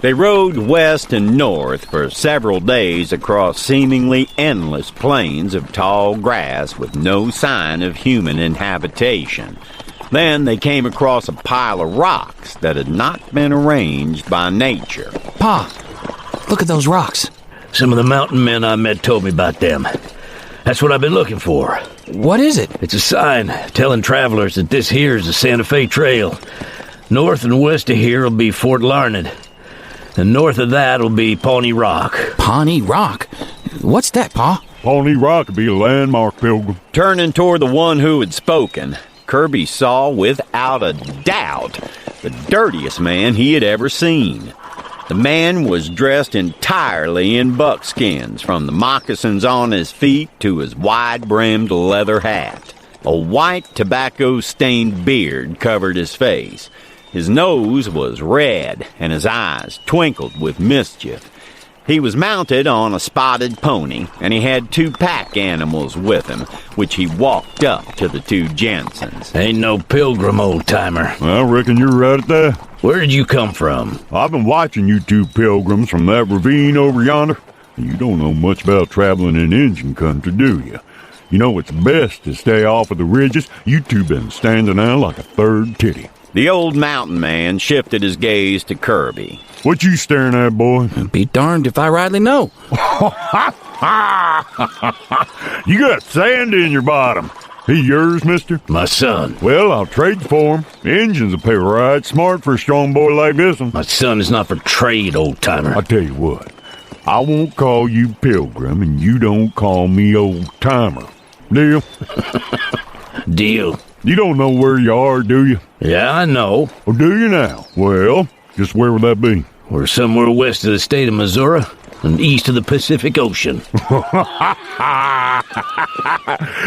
They rode west and north for several days across seemingly endless plains of tall grass with no sign of human inhabitation. Then they came across a pile of rocks that had not been arranged by nature. Pa, look at those rocks. Some of the mountain men I met told me about them. That's what I've been looking for. What is it? It's a sign telling travelers that this here is the Santa Fe Trail. North and west of here will be Fort Larned. And north of that will be Pawnee Rock. Pawnee Rock? What's that, Pa? Pawnee Rock will be a landmark, Pilgrim. Turning toward the one who had spoken, Kirby saw without a doubt the dirtiest man he had ever seen. The man was dressed entirely in buckskins, from the moccasins on his feet to his wide-brimmed leather hat. A white tobacco-stained beard covered his face. His nose was red, and his eyes twinkled with mischief. He was mounted on a spotted pony, and he had 2 pack animals with him, which he walked up to the 2 Jensens. Ain't no Pilgrim, old-timer. I reckon you're right at that. Where did you come from? I've been watching you 2 pilgrims from that ravine over yonder. You don't know much about traveling in Injun country, do you? You know it's best to stay off of the ridges. You 2 been standing out like a third titty. The old mountain man shifted his gaze to Kirby. What you staring at, boy? Be darned if I rightly know. You got sand in your bottom. He yours, mister? My son. Well, I'll trade you for him. Injuns will pay right smart for a strong boy like this one. My son is not for trade, old-timer. I'll tell you what. I won't call you Pilgrim, and you don't call me old-timer. Deal? Deal. You don't know where you are, do you? Yeah, I know. Or do you now? Well, just where would that be? We're somewhere west of the state of Missouri and east of the Pacific Ocean.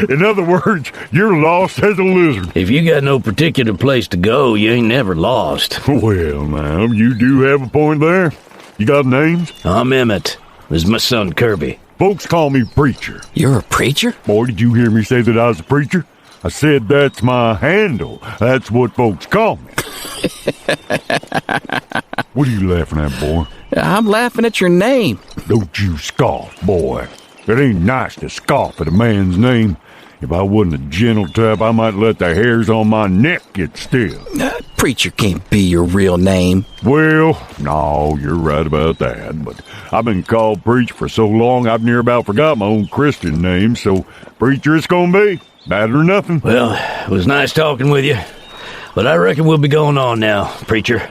In other words, you're lost as a lizard. If you got no particular place to go, you ain't never lost. Well, now, you do have a point there. You got names? I'm Emmett. This is my son, Kirby. Folks call me Preacher. You're a preacher? Boy, did you hear me say that I was a preacher? I said that's my handle. That's what folks call me. What are you laughing at, boy? I'm laughing at your name. Don't you scoff, boy. It ain't nice to scoff at a man's name. If I wasn't a gentle type, I might let the hairs on my neck get still. Preacher can't be your real name. Well, no, you're right about that. But I've been called Preacher for so long, I've near about forgot my own Christian name, so Preacher it's gonna be. Bad or nothing. Well, it was nice talking with you, but I reckon we'll be going on now, Preacher.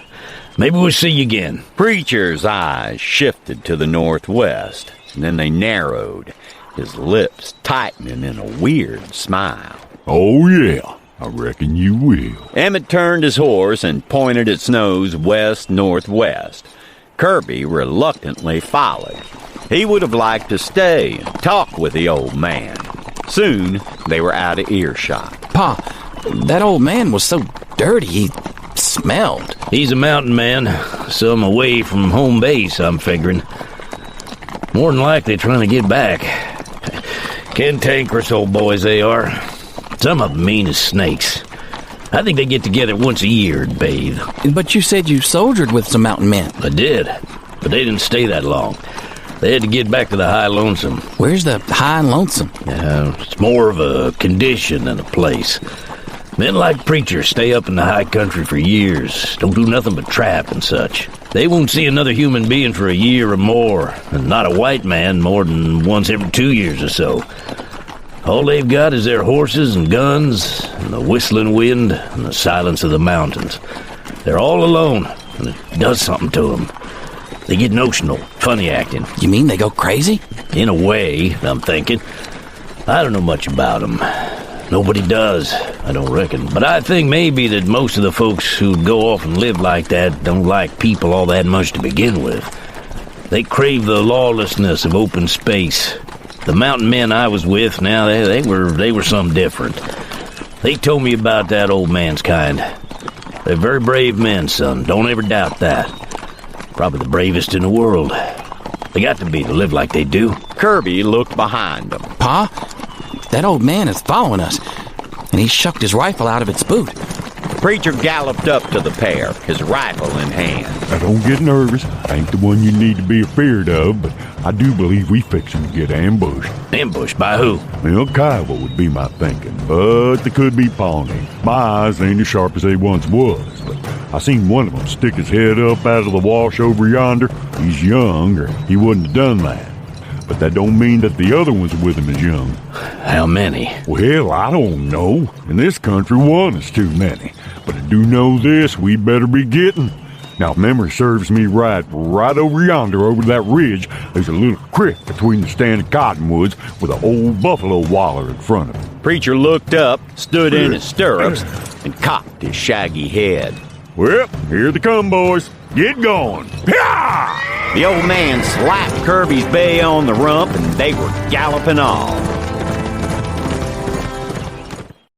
Maybe we'll see you again. Preacher's eyes shifted to the northwest, and then they narrowed, his lips tightening in a weird smile. Oh, yeah, I reckon you will. Emmett turned his horse and pointed its nose west-northwest. Kirby reluctantly followed. He would have liked to stay and talk with the old man. Soon, they were out of earshot. Pa, that old man was so dirty, he smelled. He's a mountain man, some away from home base, I'm figuring. More than likely trying to get back. Cantankerous old boys they are. Some of them mean as snakes. I think they get together once a year to bathe. But you said you soldiered with some mountain men. I did, but they didn't stay that long. They had to get back to the High Lonesome. Where's the High and Lonesome? It's more of a condition than a place. Men like Preachers stay up in the high country for years, don't do nothing but trap and such. They won't see another human being for a year or more, and not a white man more than once every 2 years or so. All they've got is their horses and guns, and the whistling wind, and the silence of the mountains. They're all alone, and it does something to them. They get notional, funny acting. You mean they go crazy? In a way, I'm thinking. I don't know much about them. Nobody does, I don't reckon. But I think maybe that most of the folks who go off and live like that don't like people all that much to begin with. They crave the lawlessness of open space. The mountain men I was with, now, they were some different. They told me about that old man's kind. They're very brave men, son. Don't ever doubt that. Probably the bravest in the world. They got to be to live like they do. Kirby looked behind him. Pa, that old man is following us, and he shucked his rifle out of its boot. Preacher galloped up to the pair, his rifle in hand. Now don't get nervous. I ain't the one you need to be afeard of, but I do believe we fixin' to get ambushed. Ambushed by who? Well, Kiowa would be my thinking, but they could be Pawnee. My eyes ain't as sharp as they once was, but I seen one of them stick his head up out of the wash over yonder. He's young, or he wouldn't have done that. But that don't mean that the other ones with him is young. How many? Well, I don't know. In this country, one is too many. But I do know this, we better be getting. Now, if memory serves me right over yonder, over that ridge, there's a little creek between the standing cottonwoods with an old buffalo waller in front of it. Preacher looked up, stood in his stirrups, and cocked his shaggy head. Well, here they come, boys. Get going. Pah! The old man slapped Kirby's bay on the rump, and they were galloping off.